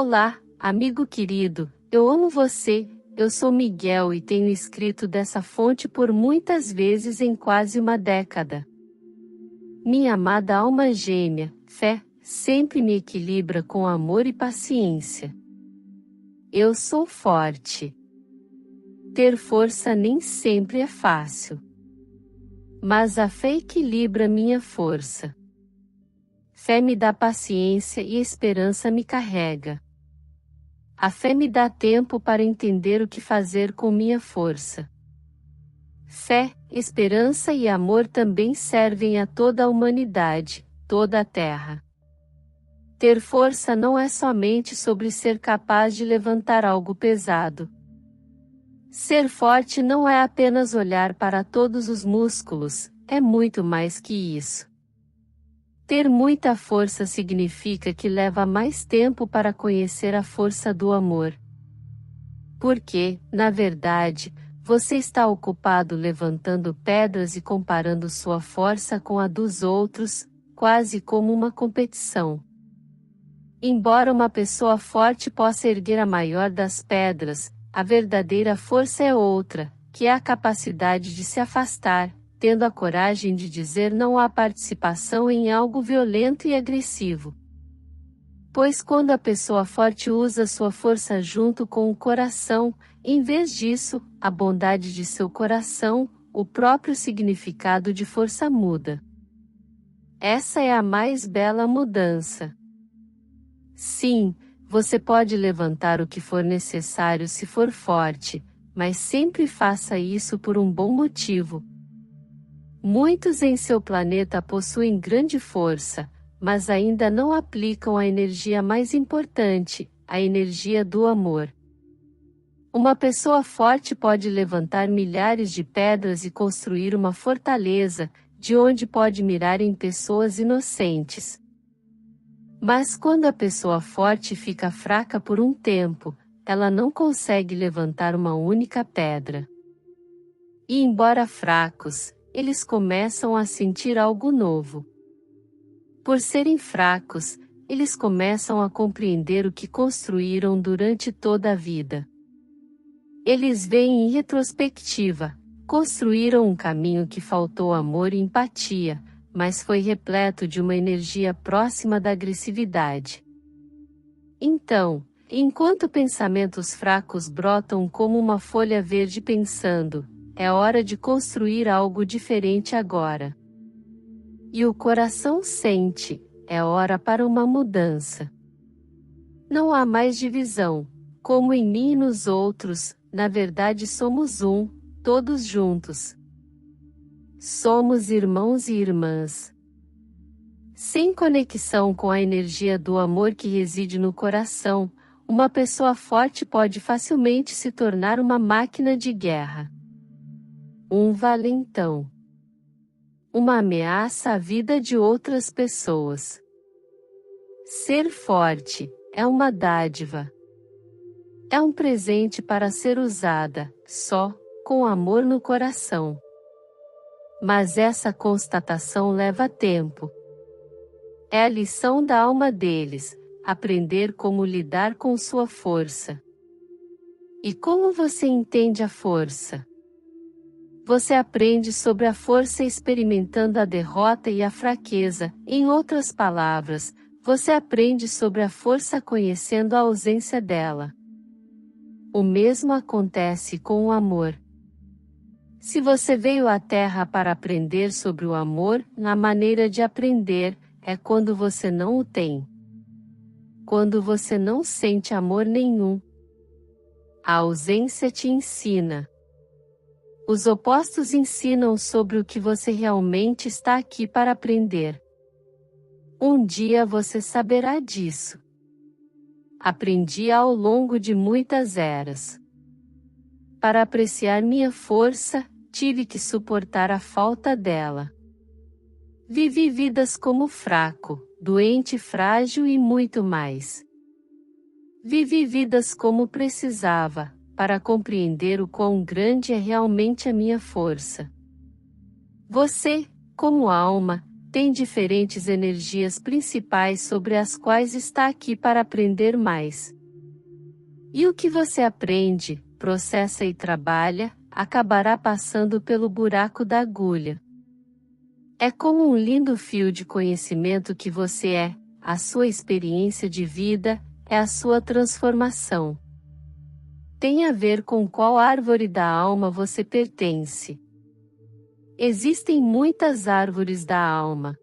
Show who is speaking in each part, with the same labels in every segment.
Speaker 1: Olá, amigo querido, eu amo você. Eu sou Miguel e tenho escrito dessa fonte por muitas vezes em quase uma década. Minha amada alma gêmea, fé, sempre me equilibra com amor e paciência. Eu sou forte. Ter força nem sempre é fácil. Mas a fé equilibra minha força. Fé me dá paciência e esperança me carrega. A fé me dá tempo para entender o que fazer com minha força. Fé, esperança e amor também servem a toda a humanidade, toda a terra. Ter força não é somente sobre ser capaz de levantar algo pesado. Ser forte não é apenas olhar para todos os músculos, é muito mais que isso. Ter muita força significa que leva mais tempo para conhecer a força do amor. Porque, na verdade, você está ocupado levantando pedras e comparando sua força com a dos outros, quase como uma competição. Embora uma pessoa forte possa erguer a maior das pedras, a verdadeira força é outra, que é a capacidade de se afastar, tendo a coragem de dizer não à participação em algo violento e agressivo. Pois quando a pessoa forte usa sua força junto com o coração, em vez disso, a bondade de seu coração, o próprio significado de força muda. Essa é a mais bela mudança. Sim, você pode levantar o que for necessário se for forte, mas sempre faça isso por um bom motivo. Muitos em seu planeta possuem grande força, mas ainda não aplicam a energia mais importante, a energia do amor. Uma pessoa forte pode levantar milhares de pedras e construir uma fortaleza, de onde pode mirar em pessoas inocentes. Mas quando a pessoa forte fica fraca por um tempo, ela não consegue levantar uma única pedra. E embora fracos, eles começam a sentir algo novo. Por serem fracos, eles começam a compreender o que construíram durante toda a vida. Eles veem em retrospectiva, construíram um caminho que faltou amor e empatia, mas foi repleto de uma energia próxima da agressividade. Então, enquanto pensamentos fracos brotam como uma folha verde pensando, é hora de construir algo diferente agora. E o coração sente, é hora para uma mudança. Não há mais divisão, como em mim e nos outros, na verdade somos um, todos juntos. Somos irmãos e irmãs. Sem conexão com a energia do amor que reside no coração, uma pessoa forte pode facilmente se tornar uma máquina de guerra. Um valentão. Uma ameaça à vida de outras pessoas. Ser forte é uma dádiva. É um presente para ser usada, só, com amor no coração. Mas essa constatação leva tempo. É a lição da alma deles, aprender como lidar com sua força. E como você entende a força? Você aprende sobre a força experimentando a derrota e a fraqueza, em outras palavras, você aprende sobre a força conhecendo a ausência dela. O mesmo acontece com o amor. Se você veio à Terra para aprender sobre o amor, a maneira de aprender é quando você não o tem. Quando você não sente amor nenhum. A ausência te ensina. Os opostos ensinam sobre o que você realmente está aqui para aprender. Um dia você saberá disso. Aprendi ao longo de muitas eras. Para apreciar minha força, tive que suportar a falta dela. Vivi vidas como fraco, doente, frágil e muito mais. Vivi vidas como precisava, para compreender o quão grande é realmente a minha força. Você, como alma, tem diferentes energias principais sobre as quais está aqui para aprender mais. E o que você aprende, processa e trabalha, acabará passando pelo buraco da agulha. É como um lindo fio de conhecimento que você é, a sua experiência de vida, é a sua transformação. Tem a ver com qual árvore da alma você pertence. Existem muitas árvores da alma.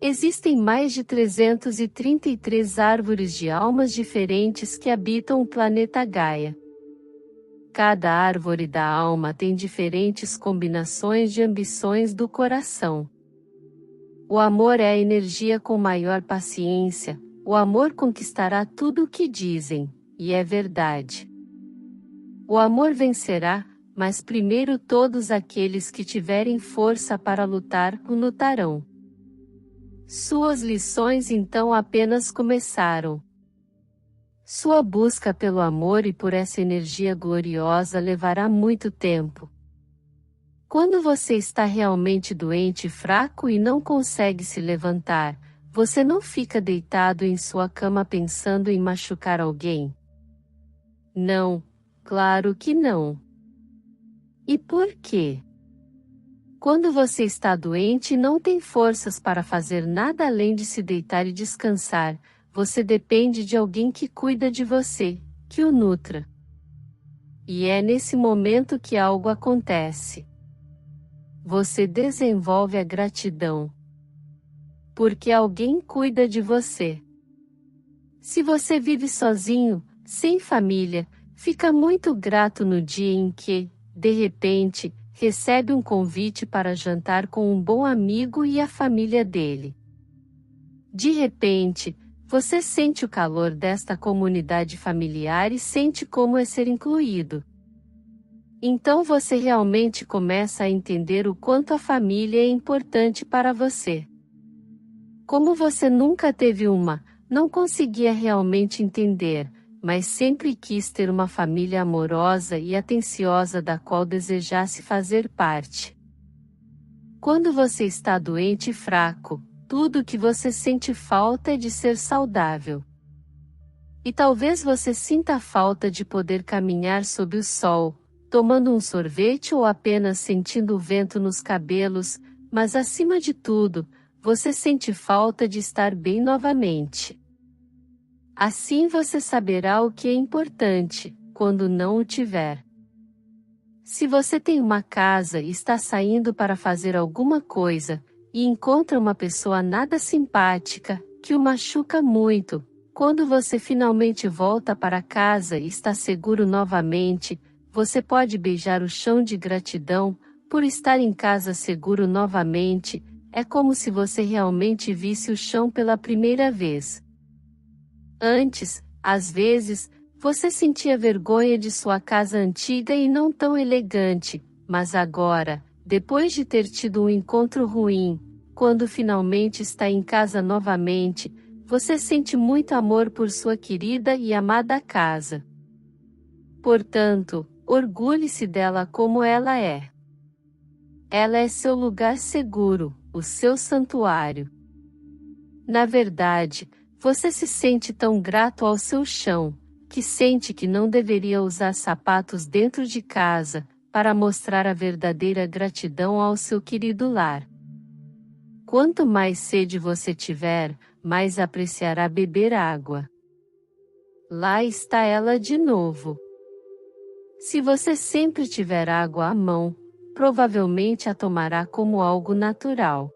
Speaker 1: Existem mais de 333 árvores de almas diferentes que habitam o planeta Gaia. Cada árvore da alma tem diferentes combinações de ambições do coração. O amor é a energia com maior paciência, o amor conquistará tudo o que dizem, e é verdade. O amor vencerá, mas primeiro todos aqueles que tiverem força para lutar, lutarão. Suas lições então apenas começaram. Sua busca pelo amor e por essa energia gloriosa levará muito tempo. Quando você está realmente doente e fraco e não consegue se levantar, você não fica deitado em sua cama pensando em machucar alguém? Não, claro que não. E por quê? Quando você está doente e não tem forças para fazer nada além de se deitar e descansar, você depende de alguém que cuida de você, que o nutra. E é nesse momento que algo acontece. Você desenvolve a gratidão. Porque alguém cuida de você. Se você vive sozinho, sem família, fica muito grato no dia em que, de repente, recebe um convite para jantar com um bom amigo e a família dele. De repente, você sente o calor desta comunidade familiar e sente como é ser incluído. Então você realmente começa a entender o quanto a família é importante para você. Como você nunca teve uma, não conseguia realmente entender, mas sempre quis ter uma família amorosa e atenciosa da qual desejasse fazer parte. Quando você está doente e fraco, tudo que você sente falta é de ser saudável. E talvez você sinta falta de poder caminhar sob o sol, tomando um sorvete ou apenas sentindo o vento nos cabelos, mas acima de tudo, você sente falta de estar bem novamente. Assim você saberá o que é importante, quando não o tiver. Se você tem uma casa e está saindo para fazer alguma coisa, e encontra uma pessoa nada simpática, que o machuca muito, quando você finalmente volta para casa e está seguro novamente, você pode beijar o chão de gratidão, por estar em casa seguro novamente, é como se você realmente visse o chão pela primeira vez. Antes, às vezes, você sentia vergonha de sua casa antiga e não tão elegante, mas agora, depois de ter tido um encontro ruim, quando finalmente está em casa novamente, você sente muito amor por sua querida e amada casa. Portanto, orgulhe-se dela como ela é. Ela é seu lugar seguro, o seu santuário. Na verdade, você se sente tão grato ao seu chão, que sente que não deveria usar sapatos dentro de casa, para mostrar a verdadeira gratidão ao seu querido lar. Quanto mais sede você tiver, mais apreciará beber água. Lá está ela de novo. Se você sempre tiver água à mão, provavelmente a tomará como algo natural.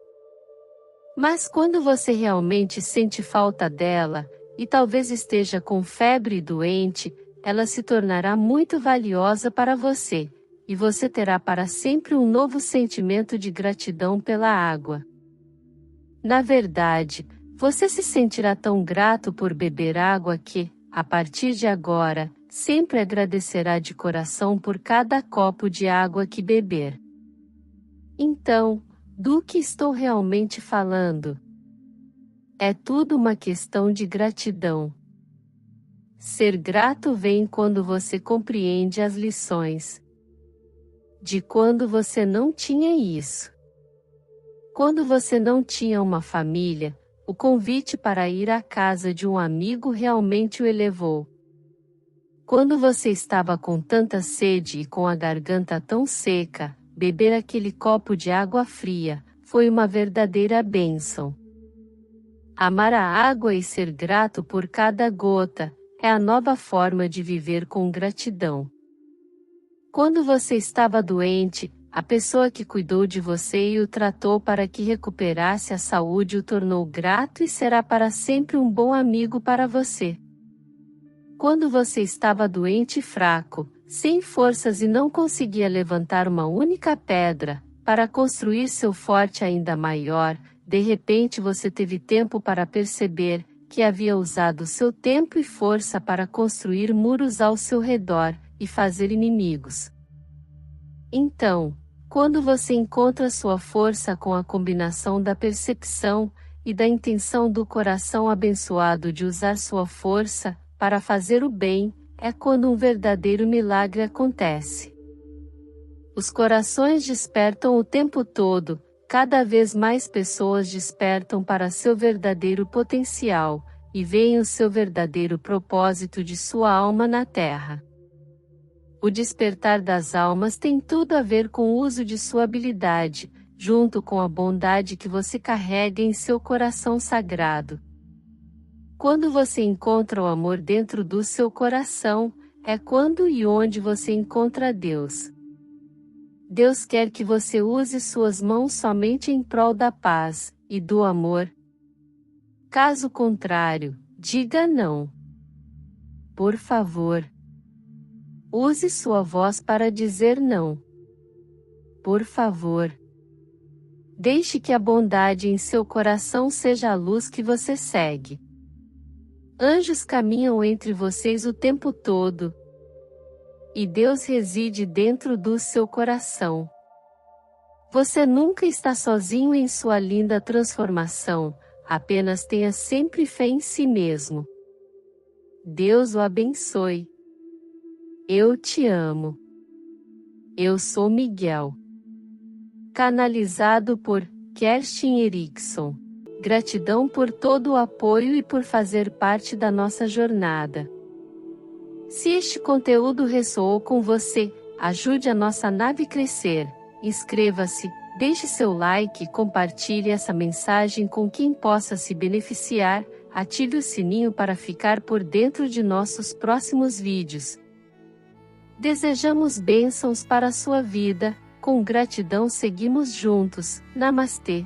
Speaker 1: Mas quando você realmente sente falta dela, e talvez esteja com febre e doente, ela se tornará muito valiosa para você, e você terá para sempre um novo sentimento de gratidão pela água. Na verdade, você se sentirá tão grato por beber água que, a partir de agora, sempre agradecerá de coração por cada copo de água que beber. Então, do que estou realmente falando? É tudo uma questão de gratidão. Ser grato vem quando você compreende as lições. De quando você não tinha isso. Quando você não tinha uma família, o convite para ir à casa de um amigo realmente o elevou. Quando você estava com tanta sede e com a garganta tão seca, beber aquele copo de água fria foi uma verdadeira bênção. Amar a água e ser grato por cada gota é a nova forma de viver com gratidão. Quando você estava doente, a pessoa que cuidou de você e o tratou para que recuperasse a saúde o tornou grato e será para sempre um bom amigo para você. Quando você estava doente e fraco, sem forças e não conseguia levantar uma única pedra, para construir seu forte ainda maior, de repente você teve tempo para perceber que havia usado seu tempo e força para construir muros ao seu redor e fazer inimigos. Então, quando você encontra sua força com a combinação da percepção e da intenção do coração abençoado de usar sua força para fazer o bem, é quando um verdadeiro milagre acontece. Os corações despertam o tempo todo, cada vez mais pessoas despertam para seu verdadeiro potencial, e veem o seu verdadeiro propósito de sua alma na Terra. O despertar das almas tem tudo a ver com o uso de sua habilidade, junto com a bondade que você carrega em seu coração sagrado. Quando você encontra o amor dentro do seu coração, é quando e onde você encontra Deus. Deus quer que você use suas mãos somente em prol da paz e do amor. Caso contrário, diga não. Por favor. Use sua voz para dizer não. Por favor. Deixe que a bondade em seu coração seja a luz que você segue. Anjos caminham entre vocês o tempo todo. E Deus reside dentro do seu coração. Você nunca está sozinho em sua linda transformação, apenas tenha sempre fé em si mesmo. Deus o abençoe. Eu te amo. Eu sou Miguel. Canalizado por Kerstin Erickson. Gratidão por todo o apoio e por fazer parte da nossa jornada. Se este conteúdo ressoou com você, ajude a nossa nave crescer. Inscreva-se, deixe seu like e compartilhe essa mensagem com quem possa se beneficiar. Ative o sininho para ficar por dentro de nossos próximos vídeos. Desejamos bênçãos para a sua vida, com gratidão seguimos juntos. Namastê.